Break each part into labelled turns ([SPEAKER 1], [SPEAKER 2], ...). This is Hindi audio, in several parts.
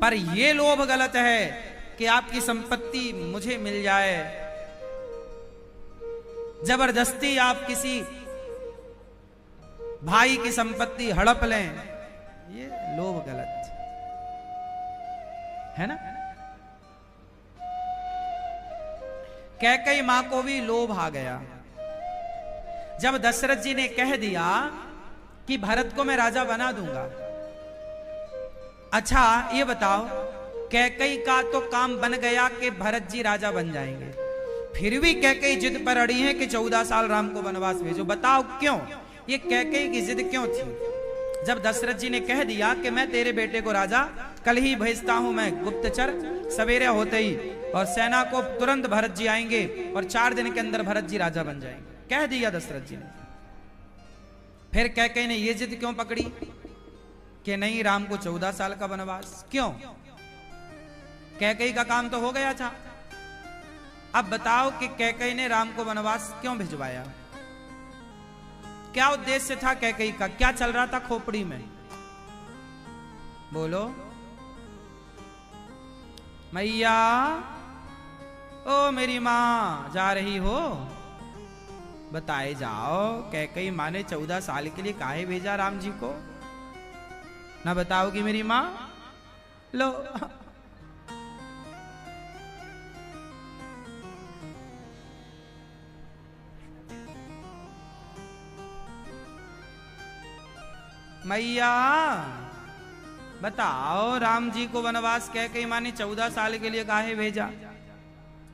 [SPEAKER 1] पर यह लोभ गलत है कि आपकी संपत्ति मुझे मिल जाए, जबरदस्ती आप किसी भाई की संपत्ति हड़प लें, ये लोभ गलत है ना। कैकेयी मां को भी लोभ आ गया जब दशरथ जी ने कह दिया कि भरत को मैं राजा बना दूंगा। अच्छा ये बताओ, कैकेयी का तो काम बन गया कि भरत जी राजा बन जाएंगे, फिर भी कैकेयी जिद पर अड़ी है कि 14 साल राम को वनवास भेजो। बताओ क्यों, ये कैकेयी की जिद क्यों थी? जब दशरथ जी ने कह दिया कि मैं तेरे बेटे को राजा कल ही भेजता हूं, मैं गुप्तचर, सवेरे होते ही, और सेना को तुरंत भरत जी आएंगे और 4 दिन के अंदर भरत जी राजा बन जाएंगे, कह दिया दशरथ जी ने। फिर कैकेयी ने ये जिद क्यों पकड़ी कि नहीं राम को 14 साल का वनवास? क्यों? कैकेयी का काम तो हो गया था। अब बताओ कि कैकेयी ने राम को वनवास क्यों भिजवाया? क्या उद्देश्य था कैकेयी का? क्या चल रहा था खोपड़ी में? बोलो मैया, ओ मेरी मां जा रही हो, बताए जाओ कैकेयी मां ने 14 साल के लिए काहे भेजा राम जी को? ना बताओगी मेरी मां? लो मैया बताओ राम जी को वनवास कैकेयी मां ने 14 साल के लिए काहे भेजा?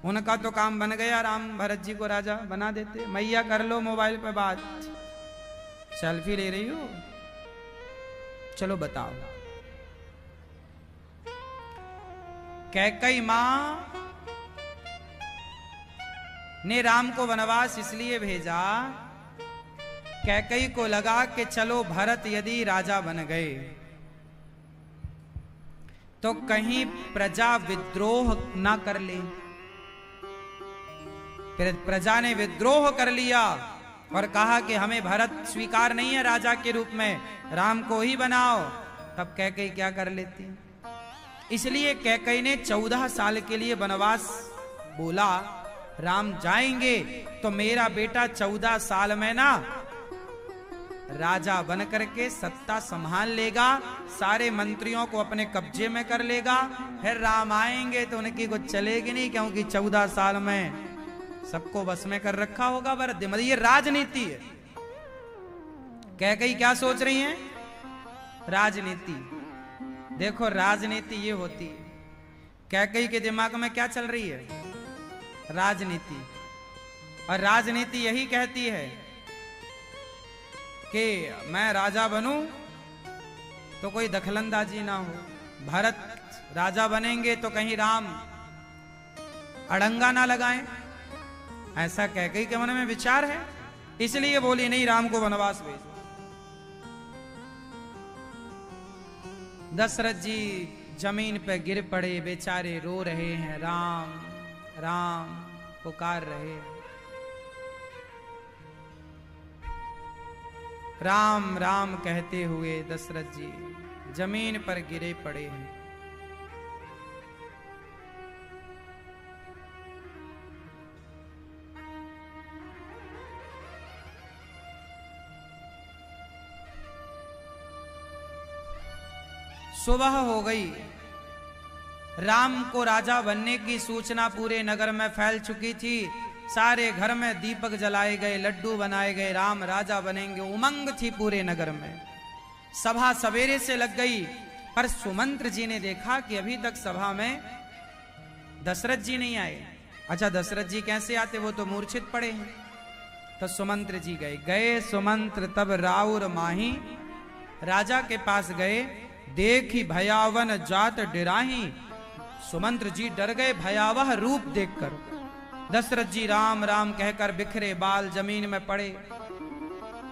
[SPEAKER 1] उनका तो काम बन गया, राम भरत जी को राजा बना देते। मैया कर लो मोबाइल पे बात, सेल्फी ले रही हो, चलो बताओ। कैकेयी मां ने राम को वनवास इसलिए भेजा, कैकेयी को लगा कि चलो भरत यदि राजा बन गए तो कहीं प्रजा विद्रोह ना कर ले। फिर प्रजा ने विद्रोह कर लिया और कहा कि हमें भरत स्वीकार नहीं है राजा के रूप में, राम को ही बनाओ, तब कैकेयी क्या कर लेती? इसलिए कैकेयी ने 14 साल के लिए वनवास बोला, राम जाएंगे तो मेरा बेटा 14 साल में ना राजा बन करके सत्ता संभाल लेगा, सारे मंत्रियों को अपने कब्जे में कर लेगा, फिर राम आएंगे तो उनकी कुछ चलेगी नहीं, क्योंकि 14 साल में सबको बस में कर रखा होगा भरत। मतलब ये राजनीति है। कैकेयी क्या सोच रही हैं? राजनीति। देखो राजनीति ये होती है। कैकेयी के दिमाग में क्या चल रही है? राजनीति। और राजनीति यही कहती है कि मैं राजा बनूं तो कोई दखलंदाजी ना हो, भरत राजा बनेंगे तो कहीं राम अड़ंगा ना लगाएं, ऐसा कैकेयी के मन में विचार है। इसलिए बोली नहीं राम को वनवास भेजो। दशरथ जी जमीन पे गिर पड़े, बेचारे रो रहे हैं, राम राम पुकार रहे हैं। राम राम कहते हुए दशरथ जी जमीन पर गिरे पड़े हैं। सुबह हो गई। राम को राजा बनने की सूचना पूरे नगर में फैल चुकी थी। सारे घर में दीपक जलाए गए, लड्डू बनाए गए, राम राजा बनेंगे, उमंग थी पूरे नगर में। सभा सवेरे से लग गई, पर सुमंत्र जी ने देखा कि अभी तक सभा में दशरथ जी नहीं आए। अच्छा दशरथ जी कैसे आते, वो तो मूर्छित पड़े हैं। तो सुमंत्र जी गए सुमंत्र तब राउर माही, राजा के पास गए, देखी भयावन जात डिराही। सुमंत्र जी डर गए भयावह रूप देखकर। दशरथ जी राम राम कहकर बिखरे बाल जमीन में पड़े,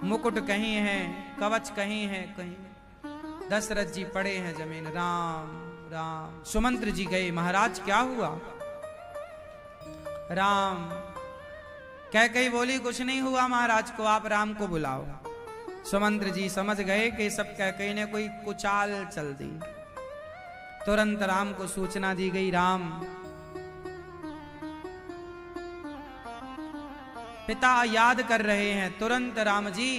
[SPEAKER 1] मुकुट कहीं है, कवच कहीं है, कहीं। दशरथ जी पड़े हैं जमीन, राम राम। सुमंत्र जी गए, महाराज क्या हुआ? राम कैकेयी बोली कुछ नहीं हुआ महाराज को, आप राम को बुलाओ। सुमंत्र जी समझ गए कि सब कैकेयी ने कोई कुचाल चल दी। तुरंत राम को सूचना दी गई, राम पिता याद कर रहे हैं। तुरंत राम जी,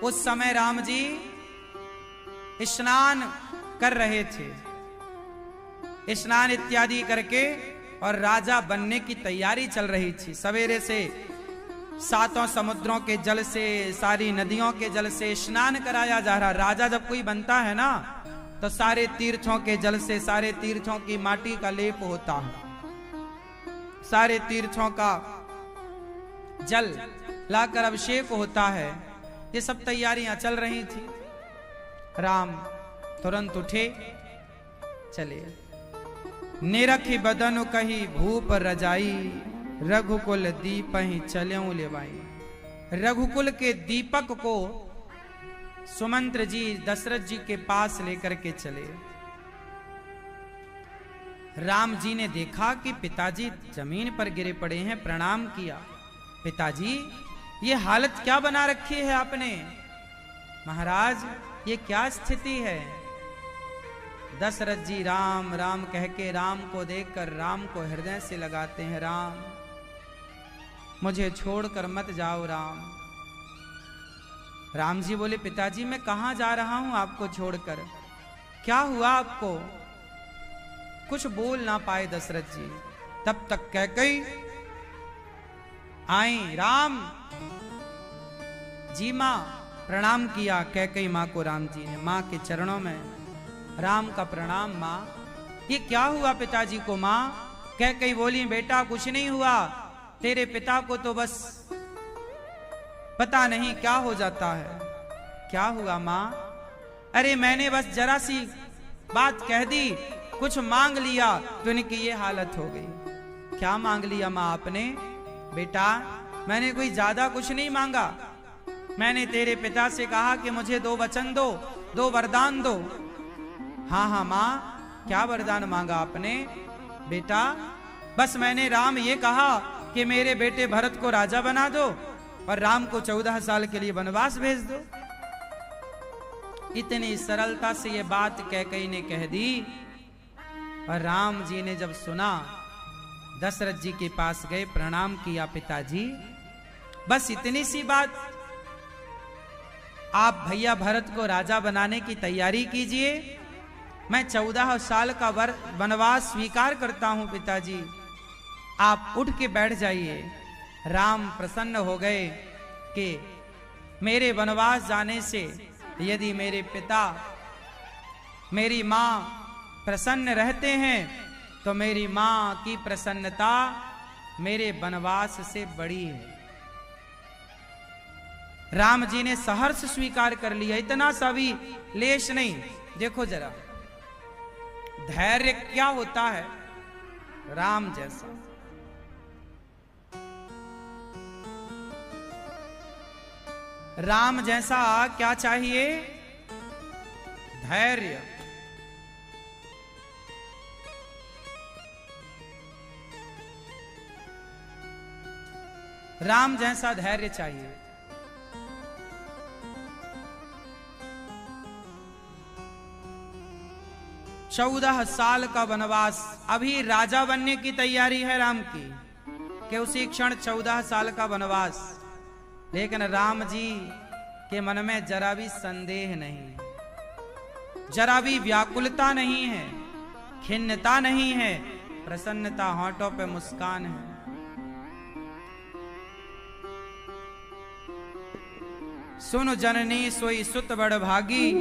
[SPEAKER 1] उस समय राम जी स्नान कर रहे थे, स्नान इत्यादि करके और राजा बनने की तैयारी चल रही थी। सवेरे से सातों समुद्रों के जल से, सारी नदियों के जल से स्नान कराया जा रहा। राजा जब कोई बनता है ना, तो सारे तीर्थों के जल से, सारे तीर्थों की माटी का लेप होता है, सारे तीर्थों का जल लाकर अभिषेक होता है। ये सब तैयारियां चल रही थी। राम तुरंत उठे, चले। निरखी बदन कही भूप रजाई, रघुकुल दीप ही चल्यों लेवाई। रघुकुल के दीपक को सुमंत्र जी दशरथ जी के पास लेकर के चले। राम जी ने देखा कि पिताजी जमीन पर गिरे पड़े हैं, प्रणाम किया। पिताजी, ये हालत क्या बना रखी है आपने? महाराज, ये क्या स्थिति है? दशरथ जी राम राम कह के राम को देखकर राम को हृदय से लगाते हैं। राम, मुझे छोड़कर मत जाओ राम। राम जी बोले, पिताजी मैं कहां जा रहा हूं आपको छोड़कर? क्या हुआ आपको? कुछ बोल ना पाए दशरथ जी। तब तक कैकेयी आई। राम जी मां, प्रणाम किया कैकेयी मां को राम जी ने, मां के चरणों में राम का प्रणाम। मां, ये क्या हुआ पिताजी को? मां कैकेयी बोली, बेटा कुछ नहीं हुआ, तेरे पिता को तो बस पता नहीं क्या हो जाता है। क्या हुआ मां? अरे मैंने बस जरा सी बात कह दी, कुछ मांग लिया तो इनकी ये हालत हो गई। क्या मांग लिया मां आपने? बेटा मैंने कोई ज्यादा कुछ नहीं मांगा, मैंने तेरे पिता से कहा कि मुझे 2 वचन दो, 2 वरदान दो। हाँ हाँ मां, क्या वरदान मांगा आपने? बेटा बस मैंने राम ये कहा कि मेरे बेटे भरत को राजा बना दो और राम को 14 साल के लिए वनवास भेज दो। इतनी सरलता से ये बात कैकेयी ने कह दी। और राम जी ने जब सुना, दशरथ जी के पास गए, प्रणाम किया। पिताजी बस इतनी सी बात, आप भैया भरत को राजा बनाने की तैयारी कीजिए, मैं 14 साल का वनवास स्वीकार करता हूं पिताजी, आप उठ के बैठ जाइए। राम प्रसन्न हो गए कि मेरे वनवास जाने से यदि मेरे पिता मेरी मां प्रसन्न रहते हैं तो मेरी मां की प्रसन्नता मेरे वनवास से बड़ी है। राम जी ने सहर्ष स्वीकार कर लिया, इतना सा भी लेश नहीं। देखो जरा धैर्य क्या होता है, राम जैसा। राम जैसा क्या चाहिए? धैर्य। राम जैसा धैर्य चाहिए। चौदह साल का वनवास, अभी राजा बनने की तैयारी है राम की कि उसी क्षण 14 साल का वनवास। लेकिन राम जी के मन में जरा भी संदेह नहीं, जरा भी व्याकुलता नहीं है, खिन्नता नहीं है, प्रसन्नता, होंठों पे मुस्कान है। सुन जननी सोई सुत बड़ भागी,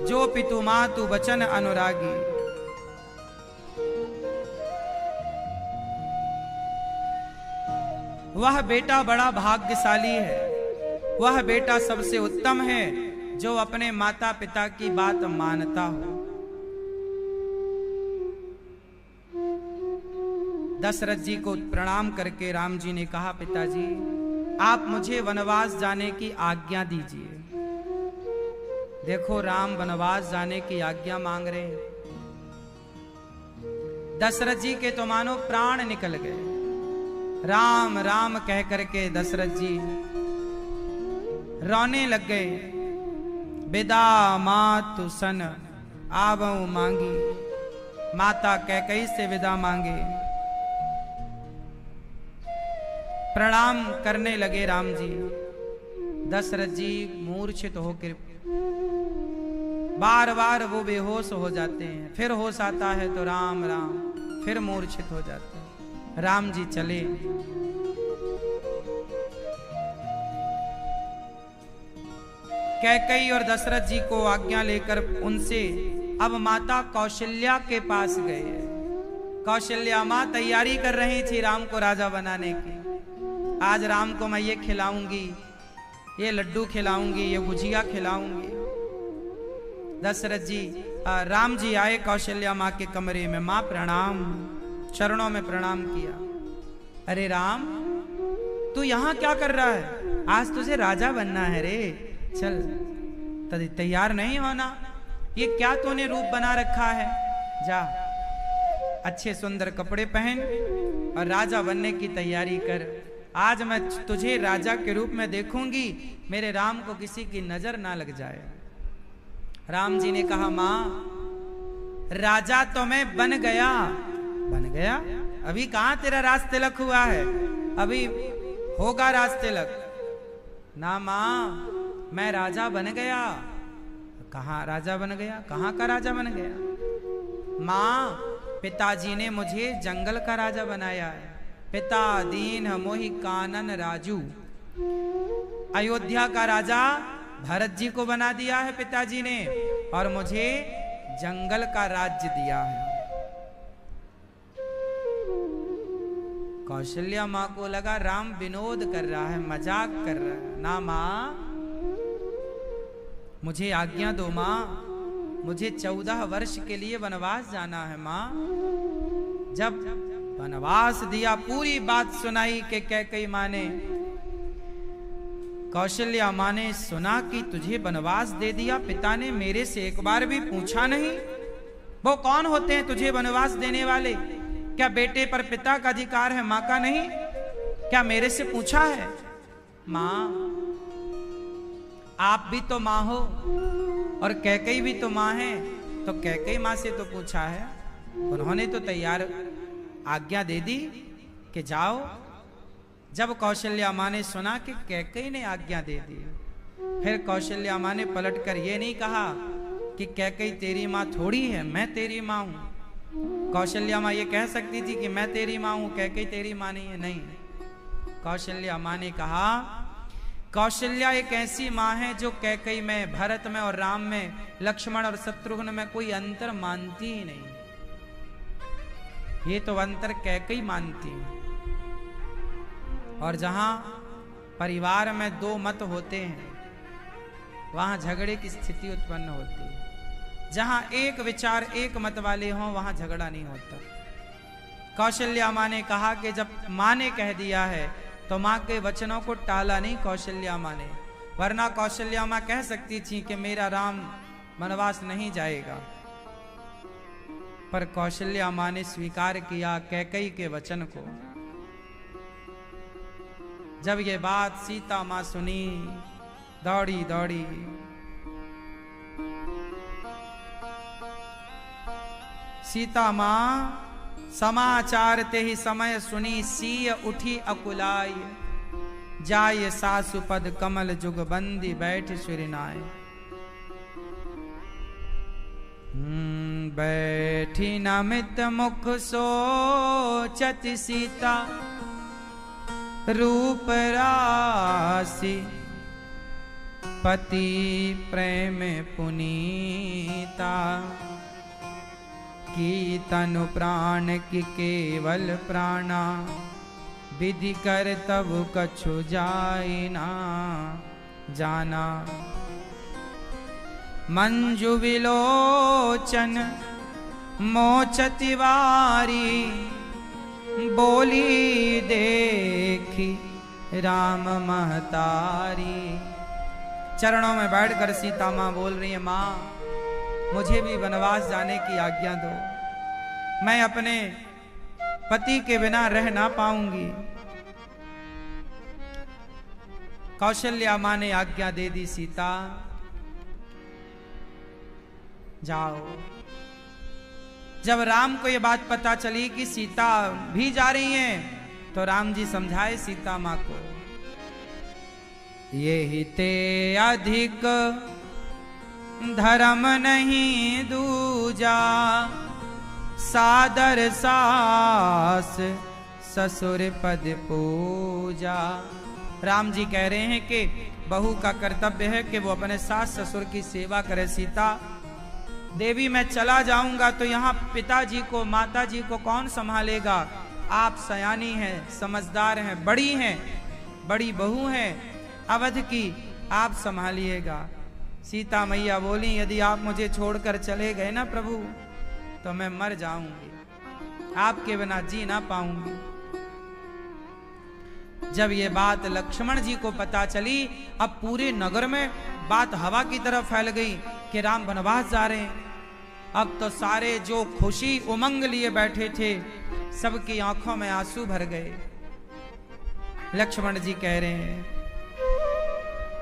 [SPEAKER 1] जो पितु मातु बचन अनुरागी। वह बेटा बड़ा भाग्यशाली है, वह बेटा सबसे उत्तम है जो अपने माता पिता की बात मानता हो। दशरथ जी को प्रणाम करके राम जी ने कहा, पिताजी आप मुझे वनवास जाने की आज्ञा दीजिए। देखो राम वनवास जाने की आज्ञा मांग रहे हैं। दशरथ जी के तो मानो प्राण निकल गए। राम राम कह करके दशरथ जी रोने लग गए। बिदा मातु सन आवऊ मांगी, माता कैकेयी से विदा मांगे, प्रणाम करने लगे राम जी। दशरथ जी मूर्छित होकर बार बार वो बेहोश हो जाते हैं, फिर होश आता है तो राम राम, फिर मूर्छित हो जाते हैं। राम जी चले, कैकेयी और दशरथ जी को आज्ञा लेकर उनसे अब माता कौशल्या के पास गए। कौशल्या माँ तैयारी कर रही थी राम को राजा बनाने की। आज राम को मैं ये खिलाऊंगी, ये लड्डू खिलाऊंगी, ये गुजिया खिलाऊंगी। दशरथ जी राम जी आए कौशल्या माँ के कमरे में। माँ प्रणाम, चरणों में प्रणाम किया। अरे राम, तू यहाँ क्या कर रहा है? आज तुझे राजा बनना है रे। चल, तैयार नहीं होना? ये क्या तूने रूप बना रखा है? जा अच्छे सुंदर कपड़े पहन और राजा बनने की तैयारी कर। आज मैं तुझे राजा के रूप में देखूंगी, मेरे राम को किसी की नजर ना लग जाए। राम जी ने कहा, माँ राजा तो मैं बन गया। बन गया? अभी कहां तेरा राज तिलक हुआ है, अभी होगा राज तिलक ना। माँ मैं राजा बन गया। कहाँ राजा बन गया? कहाँ का राजा बन गया? माँ पिताजी ने मुझे जंगल का राजा बनाया है। पिता दीन मोहि कानन राजू। अयोध्या का राजा भरत जी को बना दिया है पिताजी ने, और मुझे जंगल का राज्य दिया है। कौशल्या माँ को लगा राम विनोद कर रहा है, मजाक कर रहा है। ना माँ, मुझे आज्ञा दो माँ, मुझे 14 वर्ष के लिए वनवास जाना है। माँ जब वनवास दिया, पूरी बात सुनाई कि कैकेयी माँ ने, कौशल्या माँ ने सुना कि तुझे वनवास दे दिया पिता ने, मेरे से एक बार भी पूछा नहीं। वो कौन होते हैं तुझे वनवास देने वाले? क्या बेटे पर पिता का अधिकार है, माँ का नहीं? क्या मेरे से पूछा है? माँ आप भी तो माँ हो और कैकेयी भी तो माँ है, तो कैकेयी माँ से तो पूछा है। उन्होंने तो तैयार आज्ञा दे दी कि जाओ। जब कौशल्या माँ ने सुना कि कैकेयी ने आज्ञा दे दी, फिर कौशल्या माँ ने पलटकर ये नहीं कहा कि कैकेयी तेरी माँ थोड़ी है, मैं तेरी माँ हूं। कौशल्या माँ ये कह सकती थी कि मैं तेरी माँ हूं, कैकेयी तेरी माँ नहीं है। नहीं, कौशल्या माँ ने कहा कौशल्या एक ऐसी माँ है जो कैकेयी में, भरत में और राम में, लक्ष्मण और शत्रुघ्न में कोई अंतर मानती ही नहीं। ये तो अंतर कैकेयी मानती है। और जहां परिवार में दो मत होते हैं, वहां झगड़े की स्थिति उत्पन्न होती है। जहां एक विचार, एक मत वाले हों, वहां झगड़ा नहीं होता। कौशल्या माँ ने कहा कि जब माँ ने कह दिया है तो माँ के वचनों को टाला नहीं कौशल्या माँ ने, वरना कौशल्या माँ कह सकती थी कि मेरा राम वनवास नहीं जाएगा। पर कौशल्या माँ ने स्वीकार किया कैकेयी के वचन को। जब ये बात सीता माँ सुनी, दौड़ी दौड़ी सीता माँ समाचार ते ही समय सुनी, सीय उठी अकुलाय, जाय सासुपद कमल जुग बंदी बैठ सुरिनाय। बैठी नमित मुख सोचत सीता, रूप राशि पति प्रेम पुनीता। की तनु प्राण की केवल प्राणा, विधि कर तब कछु जाई ना जाना। मंजु विलोचन मोचति वारी, बोली देखी राम महतारी। चरणों में बैठकर सीता माँ बोल रही है, माँ मुझे भी वनवास जाने की आज्ञा दो, मैं अपने पति के बिना रह ना पाऊंगी। कौशल्या माँ ने आज्ञा दे दी, सीता जाओ। जब राम को ये बात पता चली कि सीता भी जा रही हैं, तो राम जी समझाए सीता माँ को, ये ही ते अधिक धर्म नहीं दूजा, सादर सास ससुर पद पूजा। राम जी कह रहे हैं कि बहू का कर्तव्य है कि वो अपने सास ससुर की सेवा करे। सीता देवी मैं चला जाऊंगा तो यहाँ पिताजी को माता जी को कौन संभालेगा? आप सयानी हैं, समझदार हैं, बड़ी हैं, बड़ी बहू हैं अवध की, आप संभालिएगा। सीता मैया बोली, यदि आप मुझे छोड़कर चले गए ना प्रभु तो मैं मर जाऊंगी, आपके बिना जी ना पाऊंगी। जब ये बात लक्ष्मण जी को पता चली, अब पूरे नगर में बात हवा की तरफ फैल गई कि राम वनवास जा रहे हैं। अब तो सारे जो खुशी उमंग लिए बैठे थे, सबकी आंखों में आंसू भर गए। लक्ष्मण जी कह रहे हैं,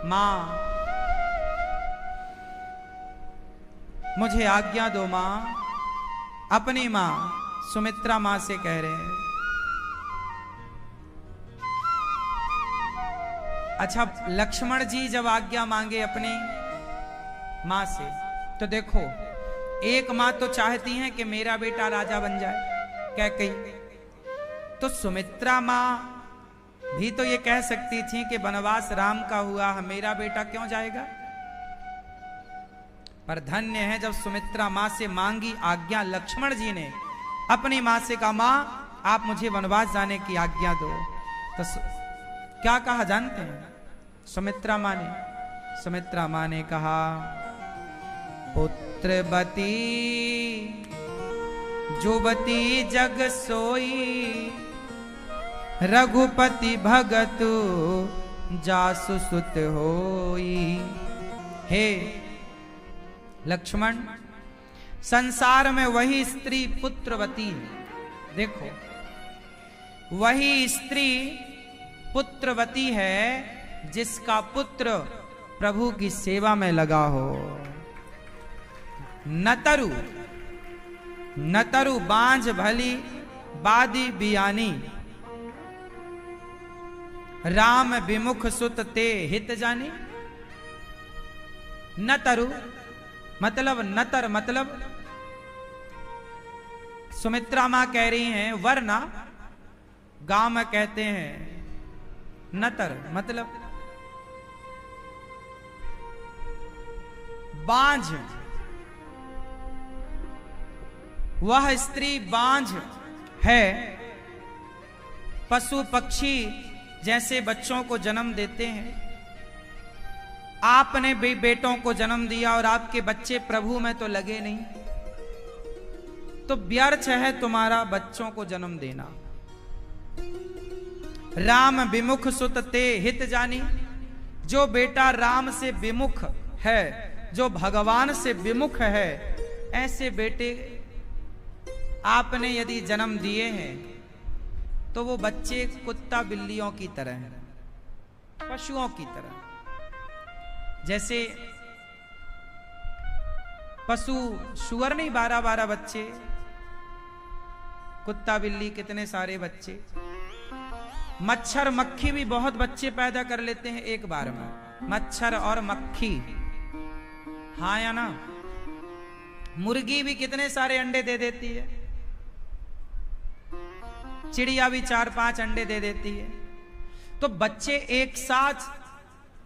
[SPEAKER 1] मां मुझे आज्ञा दो मां। अपनी मां सुमित्रा मां से कह रहे हैं। अच्छा, लक्ष्मण जी जब आज्ञा मांगे अपनी मां से, तो देखो एक मां तो चाहती है कि मेरा बेटा राजा बन जाए, कैकेयी। तो सुमित्रा मां भी तो ये कह सकती थी कि वनवास राम का हुआ, मेरा बेटा क्यों जाएगा? पर धन्य है जब सुमित्रा मां से मांगी आज्ञा लक्ष्मण जी ने, अपनी मां से कहा, मां आप मुझे वनवास जाने की आज्ञा दो। तो क्या कहा जानते हैं सुमित्रा मां ने कहा, पुत्रवती जुवती जग सोई, रघुपति भगतु जासु सुत होई। हे लक्ष्मण, संसार में वही स्त्री पुत्रवती है। देखो, वही स्त्री पुत्रवती है जिसका पुत्र प्रभु की सेवा में लगा हो। नतरु बांझ भली बादी बियानी, राम विमुख सुत ते हित जानी। नतरु मतलब, नतर मतलब, सुमित्रा मां कह रही हैं, वरना गांव में कहते हैं नतर मतलब बांझ। वह स्त्री बांझ है। पशु पक्षी जैसे बच्चों को जन्म देते हैं, आपने भी बेटों को जन्म दिया और आपके बच्चे प्रभु में तो लगे नहीं, तो व्यर्थ है तुम्हारा बच्चों को जन्म देना। राम विमुख सुत ते हित जानी, जो बेटा राम से विमुख है, जो भगवान से विमुख है, ऐसे बेटे आपने यदि जन्म दिए हैं तो वो बच्चे कुत्ता बिल्लियों की तरह हैं, पशुओं की तरह। जैसे पशु शुअर नहीं 12-12 बच्चे, कुत्ता बिल्ली कितने सारे बच्चे। मच्छर मक्खी भी बहुत बच्चे पैदा कर लेते हैं एक बार में, मच्छर और मक्खी, हाँ या ना। मुर्गी भी कितने सारे अंडे दे देती है, चिड़िया भी 4-5 अंडे दे देती है। तो बच्चे एक साथ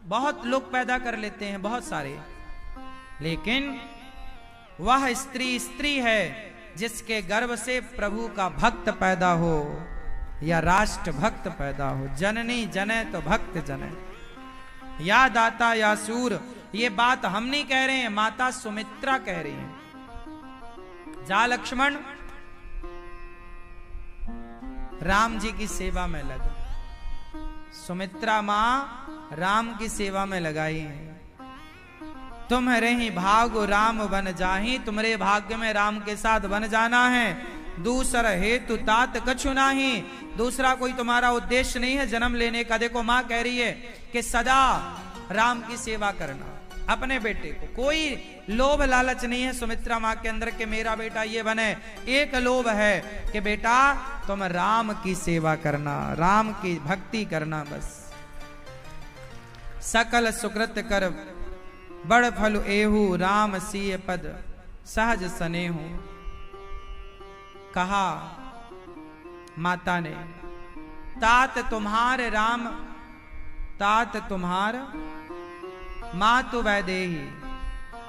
[SPEAKER 1] बहुत लोग पैदा कर लेते हैं, बहुत सारे। लेकिन वह स्त्री है जिसके गर्भ से प्रभु का भक्त पैदा हो या राष्ट्र भक्त पैदा हो। जननी जने तो भक्त जने, या दाता या सूर। ये बात हम नहीं कह रहे हैं, माता सुमित्रा कह रही हैं। जा लक्ष्मण, राम जी की सेवा में लगा। सुमित्रा मां राम की सेवा में लगाई है। तुम रही भागो राम बन जाही, तुम्हारे भाग्य में राम के साथ बन जाना है। दूसरा हेतु तात कछु नाही, दूसरा कोई तुम्हारा उद्देश्य नहीं है जन्म लेने का। देखो मां कह रही है कि सदा राम की सेवा करना। अपने बेटे को। कोई लोभ लालच नहीं है सुमित्रा मां के अंदर कि मेरा बेटा ये बने। एक लोभ है कि बेटा तुम राम की सेवा करना, राम की भक्ति करना बस। सकल सुकृत कर बड़ फल एहू, राम सीय पद सहज सनेहू। कहा माता ने, तात तुम्हार राम, तात तुम्हार मातु वैदेही।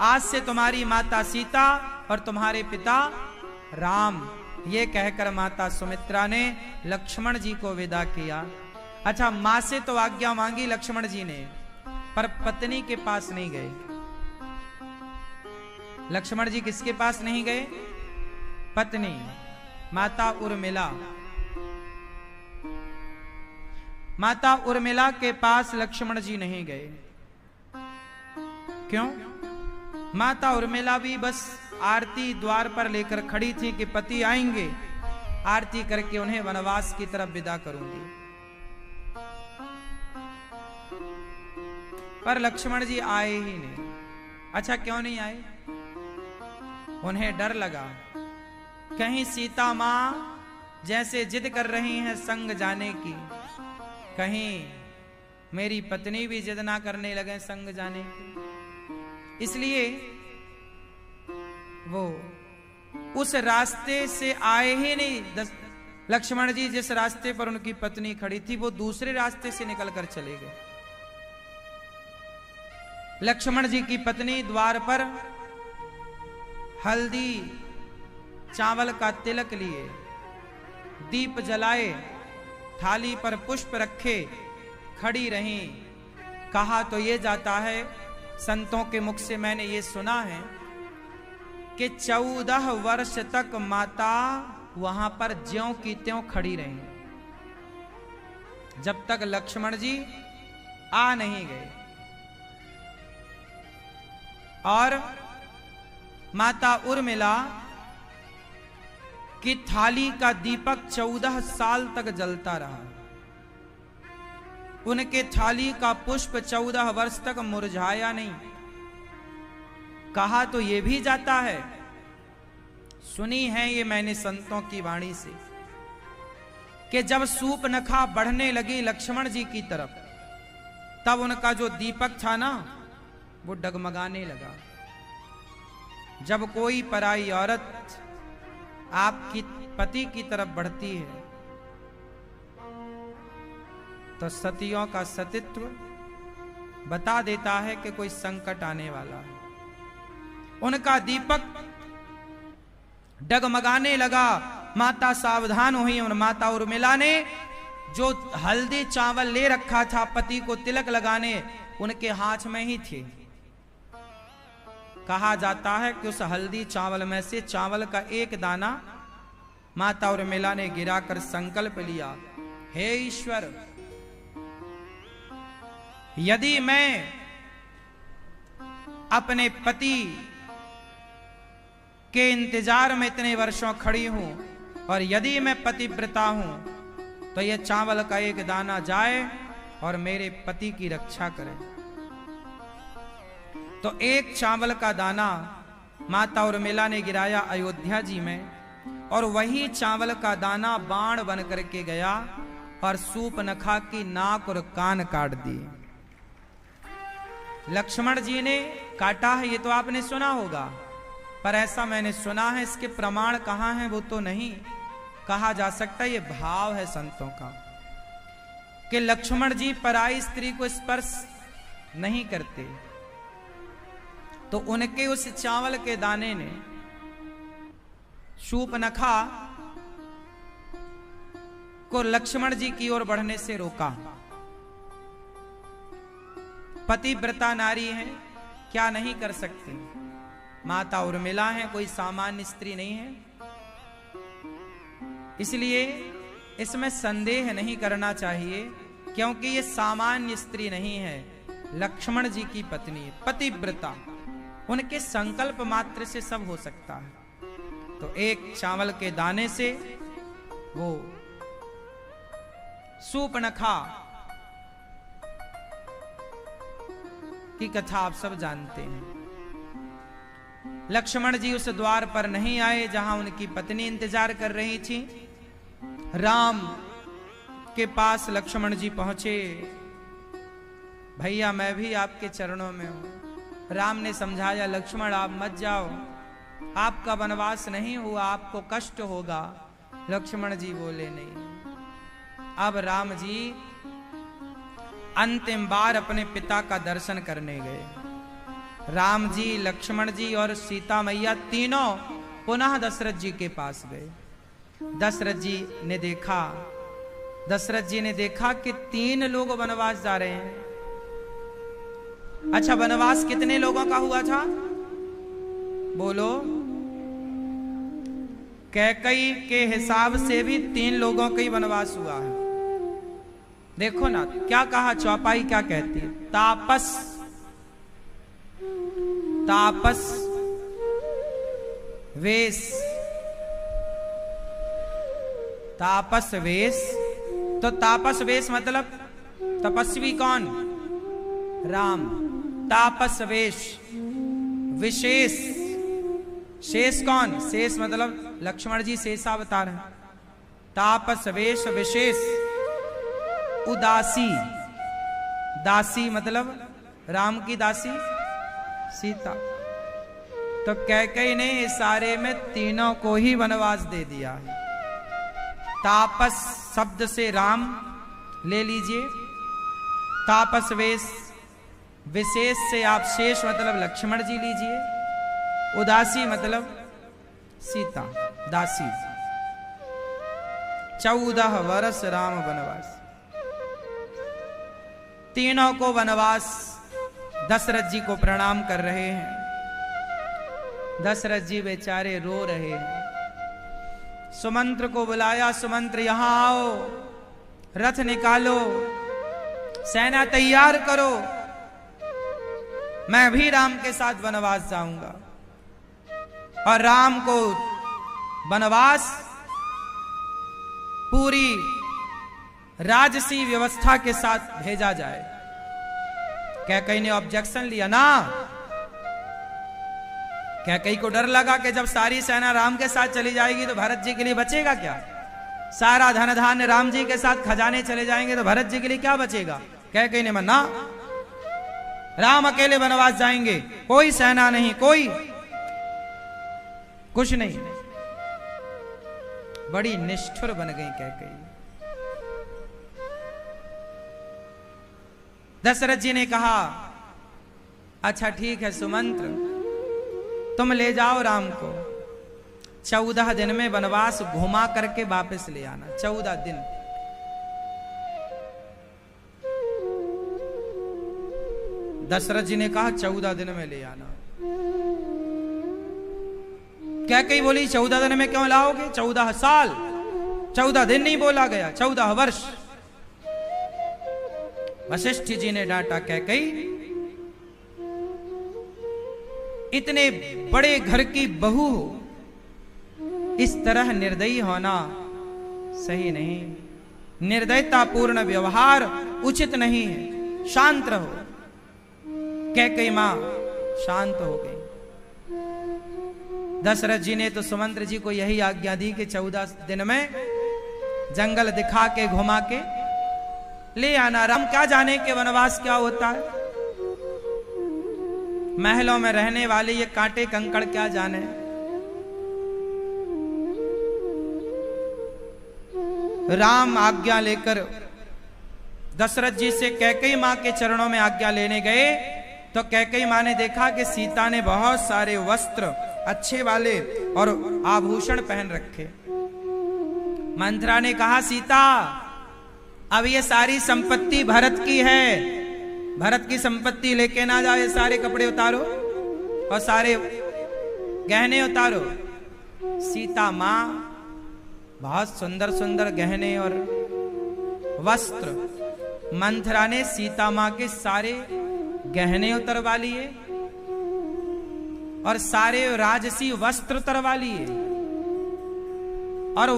[SPEAKER 1] आज से तुम्हारी माता सीता और तुम्हारे पिता राम, ये कहकर माता सुमित्रा ने लक्ष्मण जी को विदा किया। अच्छा, मां से तो आज्ञा मांगी लक्ष्मण जी ने, पर पत्नी के पास नहीं गए। लक्ष्मण जी किसके पास नहीं गए? पत्नी माता उर्मिला। माता उर्मिला के पास लक्ष्मण जी नहीं गए। क्यों? माता उर्मिला भी बस आरती द्वार पर लेकर खड़ी थी कि पति आएंगे, आरती करके उन्हें वनवास की तरफ विदा करूंगी। पर लक्ष्मण जी आए ही नहीं। अच्छा, क्यों नहीं आए? उन्हें डर लगा कहीं सीता मां जैसे जिद कर रही हैं संग जाने की, कहीं मेरी पत्नी भी जिद ना करने लगे संग जाने की। इसलिए वो उस रास्ते से आए ही नहीं। लक्ष्मण जी जिस रास्ते पर उनकी पत्नी खड़ी थी वो दूसरे रास्ते से निकलकर चले गए। लक्ष्मण जी की पत्नी द्वार पर हल्दी चावल का तिलक लिए, दीप जलाए, थाली पर पुष्प रखे खड़ी रही। कहा तो ये जाता है, संतों के मुख से मैंने ये सुना है कि 14 वर्ष तक माता वहां पर ज्यों की त्यों खड़ी रही, जब तक लक्ष्मण जी आ नहीं गए। और माता उर्मिला की थाली का दीपक 14 साल तक जलता रहा। उनके थाली का पुष्प 14 वर्ष तक मुरझाया नहीं। कहा तो ये भी जाता है, सुनी है ये मैंने संतों की वाणी से, कि जब सूपनखा बढ़ने लगी लक्ष्मण जी की तरफ, तब उनका जो दीपक था ना वो डगमगाने लगा। जब कोई पराई औरत आपकी पति की तरफ बढ़ती है तो सतियों का सतित्व बता देता है कि कोई संकट आने वाला है। उनका दीपक डगमगाने लगा। माता सावधान हुई और माता उर्मिला ने जो हल्दी चावल ले रखा था पति को तिलक लगाने, उनके हाथ में ही थे। कहा जाता है कि उस हल्दी चावल में से चावल का एक दाना माता उर्मिला ने गिराकर संकल्प लिया, हे ईश्वर, यदि मैं अपने पति के इंतजार में इतने वर्षों खड़ी हूं और यदि मैं पतिव्रता हूं तो यह चावल का एक दाना जाए और मेरे पति की रक्षा करे। तो एक चावल का दाना माता उर्मिला ने गिराया अयोध्या जी में, और वही चावल का दाना बाण बन करके गया और सूपनखा की नाक और कान काट दिए। लक्ष्मण जी ने काटा है ये तो आपने सुना होगा, पर ऐसा मैंने सुना है, इसके प्रमाण कहां हैं वो तो नहीं कहा जा सकता। ये भाव है संतों का कि लक्ष्मण जी पराई स्त्री को स्पर्श नहीं करते, तो उनके उस चावल के दाने ने शूर्पणखा को लक्ष्मण जी की ओर बढ़ने से रोका। पतिव्रता नारी है, क्या नहीं कर सकती। माता उर्मिला है, कोई सामान्य स्त्री नहीं है, इसलिए इसमें संदेह नहीं करना चाहिए, क्योंकि ये सामान्य स्त्री नहीं है, लक्ष्मण जी की पत्नी, पतिव्रता। उनके संकल्प मात्र से सब हो सकता है। तो एक चावल के दाने से वो शूर्पणखा की कथा आप सब जानते हैं। लक्ष्मण जी उस द्वार पर नहीं आए जहां उनकी पत्नी इंतजार कर रही थी। राम के पास लक्ष्मण जी पहुंचे। भैया मैं भी आपके चरणों में हूं। राम ने समझाया, लक्ष्मण आप मत जाओ, आपका वनवास नहीं हुआ, आपको कष्ट होगा। लक्ष्मण जी बोले नहीं। अब राम जी अंतिम बार अपने पिता का दर्शन करने गए। राम जी, लक्ष्मण जी और सीता मैया तीनों पुनः दशरथ जी के पास गए। दशरथ जी ने देखा कि 3 लोग वनवास जा रहे हैं। अच्छा, वनवास कितने लोगों का हुआ था बोलो? कैकई के हिसाब से भी 3 लोगों का ही वनवास हुआ है। देखो ना क्या कहा, चौपाई क्या कहती है? तापस वेश, तापस वेश। तो तापस वेश मतलब तपस्वी कौन? राम। तापस वेश, विशेष, शेष कौन? शेष मतलब लक्ष्मण जी शेषावतार हैं। तापस वेश विशेष। उदासी, दासी मतलब राम की दासी सीता। तो कैकेयी ने इस सारे में तीनों को ही वनवास दे दिया है। तापस शब्द से राम ले लीजिए, तापस वेश, विशेष से आप शेष मतलब लक्ष्मण जी लीजिए, उदासी मतलब सीता दासी। 14 वर्ष राम वनवास। तीनों को वनवास। दशरथ जी को प्रणाम कर रहे हैं। दशरथ जी बेचारे रो रहे हैं। सुमंत्र को बुलाया, सुमंत्र यहां आओ, रथ निकालो, सेना तैयार करो, मैं भी राम के साथ वनवास जाऊंगा। और राम को वनवास पूरी राजसी व्यवस्था के साथ भेजा जाए। कैकेयी ने ऑब्जेक्शन लिया ना। कैकेयी को डर लगा कि जब सारी सेना राम के साथ चली जाएगी तो भरत जी के लिए बचेगा क्या? सारा धन धान्य राम जी के साथ खजाने चले जाएंगे तो भरत जी के लिए क्या बचेगा? कैकेयी ने मना, राम अकेले वनवास जाएंगे, कोई सेना नहीं, कोई कुछ नहीं। बड़ी निष्ठुर बन गई कैकेयी। दशरथ जी ने कहा, अच्छा ठीक है सुमंत्र, तुम ले जाओ राम को, 14 दिन में वनवास घुमा करके वापस ले आना। 14 दिन। दशरथ जी ने कहा 14 दिन में ले आना। कैकेयी बोली 14 दिन में क्यों लाओगे? 14 साल, 14 दिन नहीं बोला गया, 14 वर्ष। वशिष्ठ जी ने डांटा, कैकेयी इतने बड़े घर की बहू इस तरह निर्दयी होना सही नहीं। निर्दयतापूर्ण व्यवहार उचित नहीं है, शांत रहो। कैकेयी मां शांत हो गई। दशरथ जी ने तो सुमंत्र जी को यही आज्ञा दी कि 14 दिन में जंगल दिखा के घुमा के ले आना। राम क्या जाने के वनवास क्या होता है? महलों में रहने वाले ये कांटे कंकड़ क्या जाने। राम आज्ञा लेकर दशरथ जी से कैकेयी मां के चरणों में आज्ञा लेने गए तो कैकेयी मां ने देखा कि सीता ने बहुत सारे वस्त्र अच्छे वाले और आभूषण पहन रखे। मंथरा ने कहा, सीता अब ये सारी संपत्ति भरत की है, भरत की संपत्ति लेके ना जाओ, ये सारे कपड़े उतारो और सारे गहने उतारो। सीता मां बहुत सुंदर सुंदर गहने और वस्त्र, मंथरा ने सीता मां के सारे गहने उतरवा लिए और सारे राजसी वस्त्र उतरवा लिए और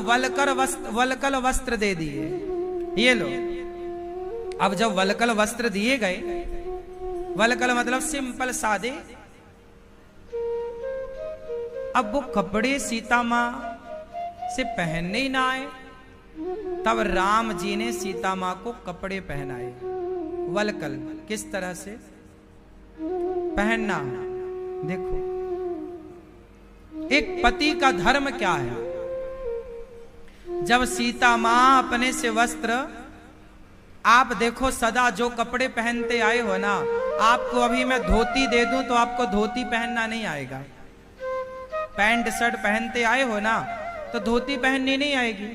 [SPEAKER 1] वलकल वस्त्र दे दिए। ये लो। अब जब वलकल वस्त्र दिए गए वलकल मतलब सिंपल सादे। अब वो कपड़े सीता मां से पहनने ही ना आए, तब राम जी ने सीता मां को कपड़े पहनाए। वलकल किस तरह से पहनना, देखो एक पति का धर्म क्या है। जब सीता मां अपने से वस्त्र, आप देखो सदा जो कपड़े पहनते आए हो ना, आपको अभी मैं धोती दे दूं तो आपको धोती पहनना नहीं आएगा। पैंट शर्ट पहनते आए हो ना, तो धोती पहननी नहीं आएगी।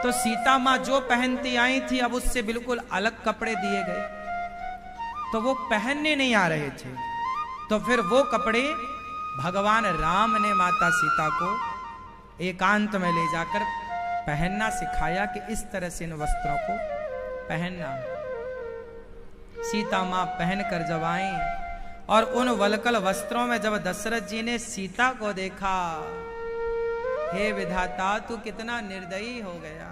[SPEAKER 1] तो सीता मां जो पहनती आई थी, अब उससे बिल्कुल अलग कपड़े दिए गए, तो वो पहनने नहीं आ रहे थे। तो फिर वो कपड़े भगवान राम ने माता सीता को एकांत में ले जाकर पहनना सिखाया कि इस तरह से इन वस्त्रों को पहनना। सीता मां पहनकर जब आई और उन वलकल वस्त्रों में जब दशरथ जी ने सीता को देखा, हे विधाता तू कितना निर्दयी हो गया,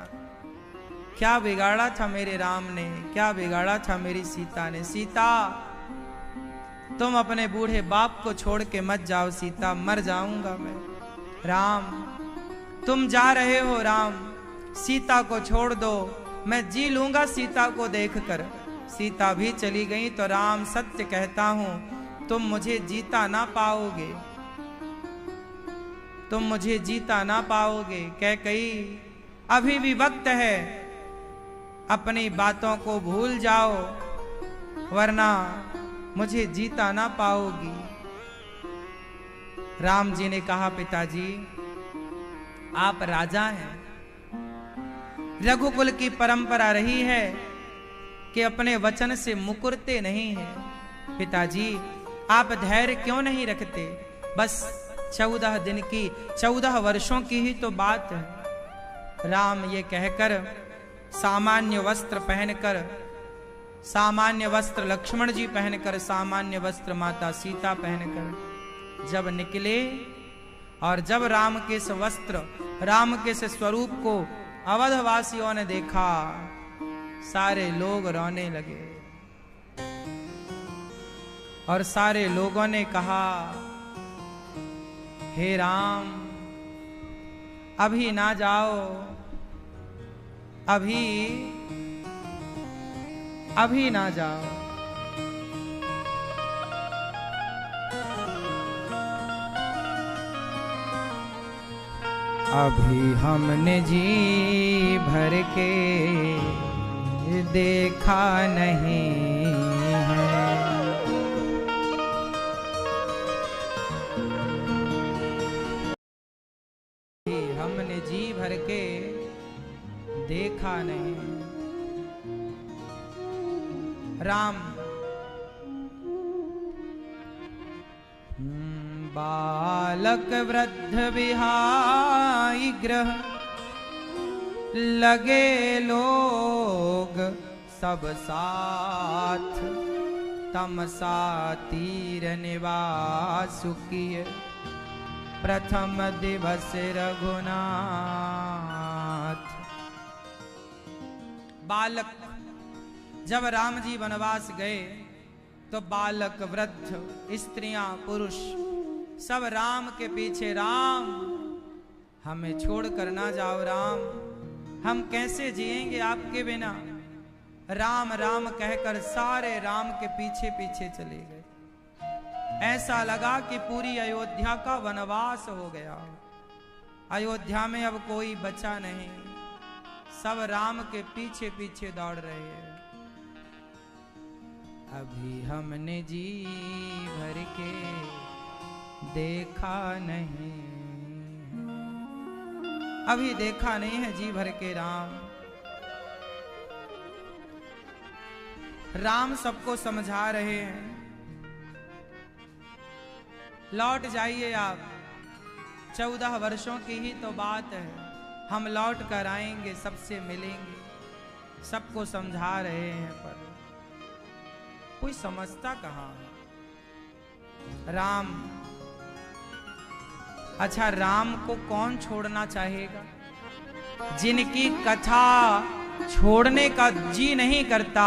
[SPEAKER 1] क्या बिगाड़ा था मेरे राम ने, क्या बिगाड़ा था मेरी सीता ने। सीता तुम अपने बूढ़े बाप को छोड़ के मत जाओ सीता, मर जाऊंगा मैं। राम तुम जा रहे हो, राम सीता को छोड़ दो, मैं जी लूंगा सीता को देखकर। सीता भी चली गई तो राम सत्य कहता हूं, तुम मुझे जीता ना पाओगे, तुम मुझे जीता ना पाओगे। कैकई अभी भी वक्त है, अपनी बातों को भूल जाओ, वरना मुझे जीता ना पाओगी। राम जी ने कहा, पिताजी आप राजा हैं, रघुकुल की परंपरा रही है कि अपने वचन से मुकरते नहीं हैं। पिताजी आप धैर्य क्यों नहीं रखते, बस 14 दिन की, 14 वर्षों की ही तो बात है। राम ये कहकर सामान्य वस्त्र पहनकर, सामान्य वस्त्र लक्ष्मण जी पहनकर, सामान्य वस्त्र माता सीता पहनकर जब निकले, और जब राम के इस वस्त्र, राम के इस स्वरूप को अवधवासियों ने देखा, सारे लोग रोने लगे और सारे लोगों ने कहा, हे राम अभी ना जाओ, अभी ना जाओ। अभी हमने जी भर के देखा नहीं है, हमने जी भर के देखा नहीं। राम बालक वृद्ध विहाई ग्रह, लगे लोग सब साथ, तमसा तीर निवासु किए, प्रथम दिवस रघुनाथ। बालक, जब राम जी वनवास गए तो बालक वृद्ध स्त्रियां पुरुष सब राम के पीछे, राम हमें छोड़कर ना जाओ, राम हम कैसे जिएंगे आपके बिना। राम राम कहकर सारे राम के पीछे पीछे चले गए। ऐसा लगा कि पूरी अयोध्या का वनवास हो गया, अयोध्या में अब कोई बचा नहीं, सब राम के पीछे पीछे दौड़ रहे हैं। अभी हमने जी भर के देखा नहीं, अभी देखा नहीं है जी भर के राम। राम सबको समझा रहे हैं, लौट जाइए आप, 14 वर्षों की ही तो बात है, हम लौट कर आएंगे, सबसे मिलेंगे, सबको समझा रहे हैं, पर कोई समझता कहां। राम, अच्छा राम को कौन छोड़ना चाहेगा, जिनकी कथा छोड़ने का जी नहीं करता,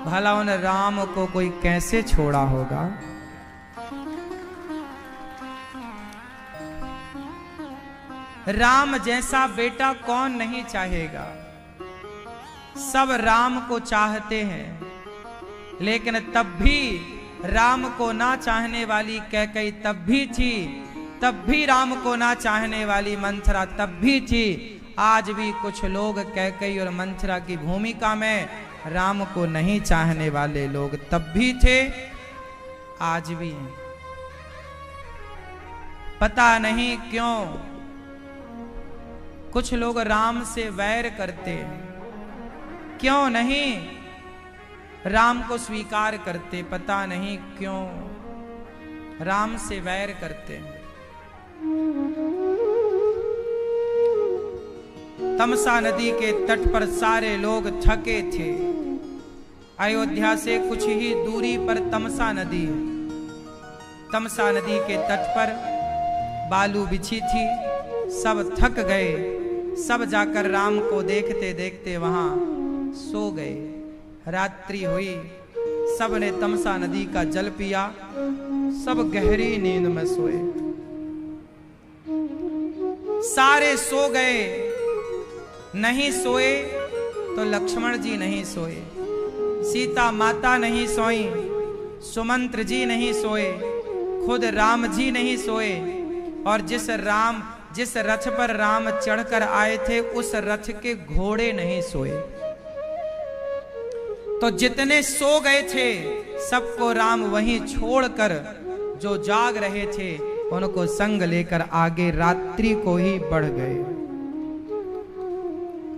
[SPEAKER 1] भला उन राम को कोई कैसे छोड़ा होगा। राम जैसा बेटा कौन नहीं चाहेगा। सब राम को चाहते हैं, लेकिन तब भी राम को ना चाहने वाली कैकेयी तब भी थी, तब भी राम को ना चाहने वाली मंथरा तब भी थी। आज भी कुछ लोग कैकेयी और मंथरा की भूमिका में राम को नहीं चाहने वाले लोग तब भी थे, आज भी हैं। पता नहीं क्यों कुछ लोग राम से वैर करते हैं, क्यों नहीं राम को स्वीकार करते, पता नहीं क्यों राम से वैर करते हैं। तमसा नदी के तट पर सारे लोग थके थे। अयोध्या से कुछ ही दूरी पर तमसा नदी है। तमसा नदी के तट पर बालू बिछी थी, सब थक गए, सब जाकर राम को देखते देखते वहां सो गए। रात्रि हुई, सब ने तमसा नदी का जल पिया, सब गहरी नींद में सोए। सारे सो गए, नहीं सोए तो लक्ष्मण जी नहीं सोए, सीता माता नहीं सोई, सुमंत्र जी नहीं सोए, खुद राम जी नहीं सोए, और जिस रथ पर राम चढ़कर आए थे उस रथ के घोड़े नहीं सोए। तो जितने सो गए थे सबको राम वहीं छोड़कर जो जाग रहे थे उनको संग लेकर आगे रात्रि को ही बढ़ गए।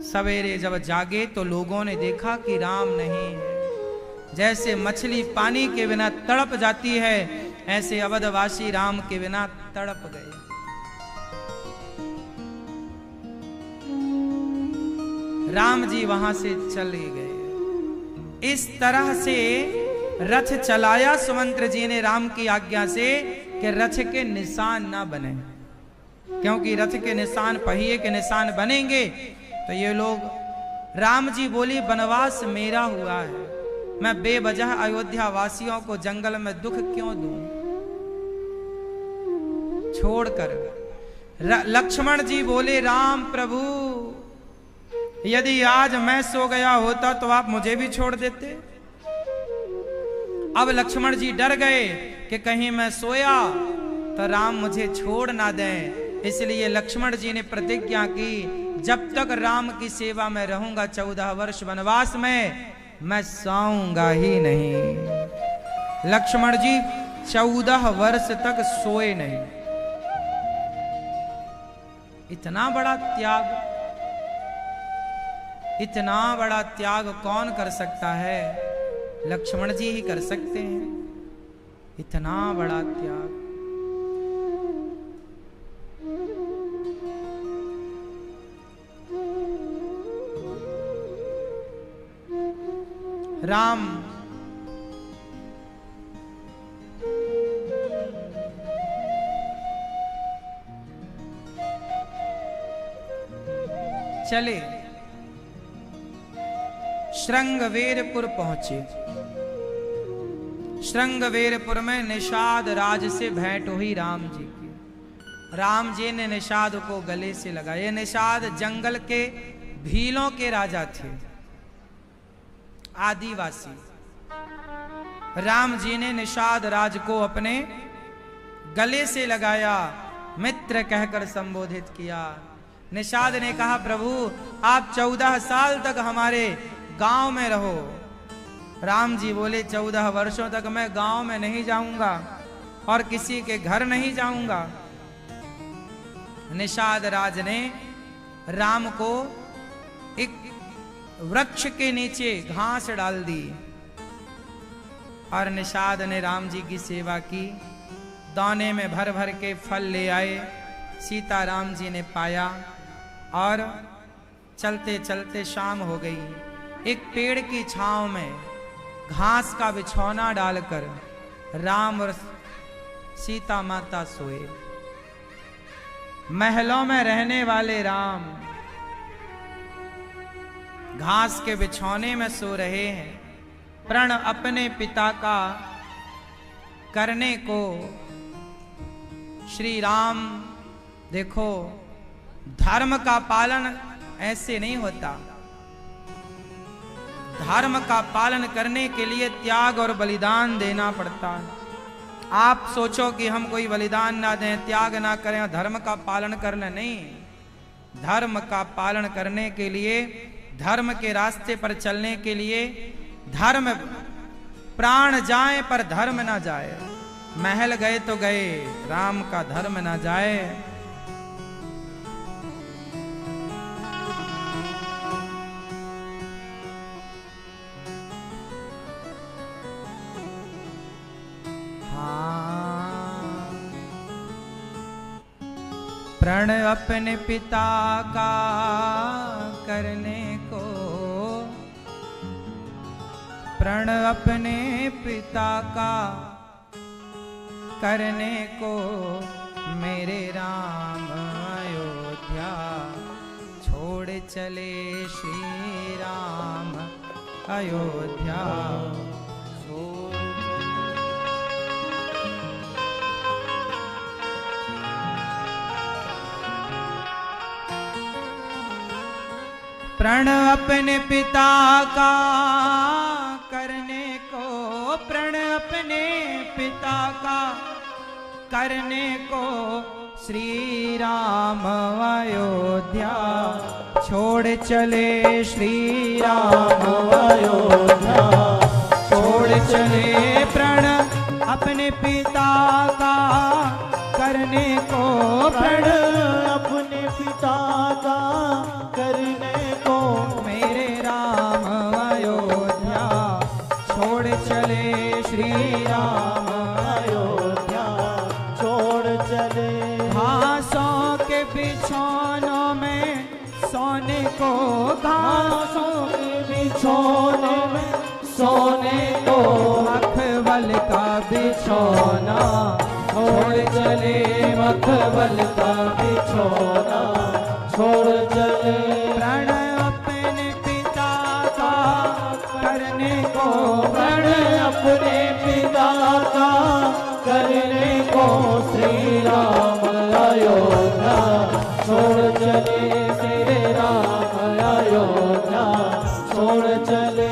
[SPEAKER 1] सवेरे जब जागे तो लोगों ने देखा कि राम नहीं है। जैसे मछली पानी के बिना तड़प जाती है, ऐसे अवधवासी राम के बिना तड़प गए। राम जी वहां से चले गए। इस तरह से रथ चलाया सुमंत्र जी ने राम की आज्ञा से कि रथ के निशान ना बने, क्योंकि रथ के निशान, पहिए के निशान बनेंगे तो ये लोग, राम जी बोली वनवास मेरा हुआ है, मैं बेवजह अयोध्या वासियों को जंगल में दुख क्यों दूं, छोड़कर। लक्ष्मण जी बोले राम प्रभु, यदि आज मैं सो गया होता तो आप मुझे भी छोड़ देते। अब लक्ष्मण जी डर गए कि कहीं मैं सोया तो राम मुझे छोड़ ना दें, इसलिए लक्ष्मण जी ने प्रतिज्ञा की, जब तक राम की सेवा में रहूंगा 14 वर्ष वनवास में, मैं सोऊंगा ही नहीं। लक्ष्मण जी 14 वर्ष तक सोए नहीं। इतना बड़ा त्याग, इतना बड़ा त्याग कौन कर सकता है? लक्ष्मण जी ही कर सकते हैं, इतना बड़ा त्याग। राम चले, श्रृंगवेरपुर पहुंचे। श्रृंगवेरपुर में निषाद राज से भेंट हुई राम जी की। राम जी ने निषाद को गले से लगाया। निषाद जंगल के भीलों के राजा थे, आदिवासी। राम जी ने निषाद राज को अपने गले से लगाया, मित्र कहकर संबोधित किया। निषाद ने कहा प्रभु आप 14 साल तक हमारे गांव में रहो। राम जी बोले 14 वर्षों तक मैं गांव में नहीं जाऊंगा और किसी के घर नहीं जाऊंगा। निषाद राज ने राम को एक वृक्ष के नीचे घास डाल दी और निषाद ने राम जी की सेवा की। दाने में भर भर के फल ले आए, सीता राम जी ने पाया और चलते चलते शाम हो गई। एक पेड़ की छांव में घास का बिछौना डालकर राम और सीता माता सोए। महलों में रहने वाले राम घास के बिछौने में सो रहे हैं। प्रण अपने पिता का करने को श्री राम, देखो धर्म का पालन ऐसे नहीं होता। धर्म का पालन करने के लिए त्याग और बलिदान देना पड़ता है। आप सोचो कि हम कोई बलिदान ना दें, त्याग ना करें और धर्म का पालन कर लें, नहीं। धर्म का पालन करने के लिए, धर्म के रास्ते पर चलने के लिए, धर्म प्राण जाए पर धर्म ना जाए। महल गए तो गए, राम का धर्म ना जाए। प्रण अपने पिता का करने को, प्रण अपने पिता का करने को, मेरे राम अयोध्या छोड़ चले श्री राम अयोध्या। प्रण अपने पिता का करने को, प्रण अपने पिता का करने को, श्री राम अयोध्या छोड़ चले श्री राम अयोध्या छोड़ चले। प्रण अपने पिता का करने को, प्रण
[SPEAKER 2] अपने पिता का करने को,
[SPEAKER 1] मेरे राम अयोध्या छोड़ चले श्री राम
[SPEAKER 2] अयोध्या छोड़ चले।
[SPEAKER 1] घासों के बिछौनों में सोने को,
[SPEAKER 2] घासों के बिछौने में सोने को,
[SPEAKER 1] मखमल का बिछौना
[SPEAKER 2] छोड़ चले। मखमल का बिछौना छोड़ चले।
[SPEAKER 1] प्रण अपने पिता का करने को,
[SPEAKER 2] प्रण अपने पिता का करने को, श्री राम अयोध्या छोड़ चले। श्री राम अयोध्या छोड़ चले।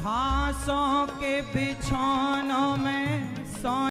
[SPEAKER 1] घासों के बिछौनों में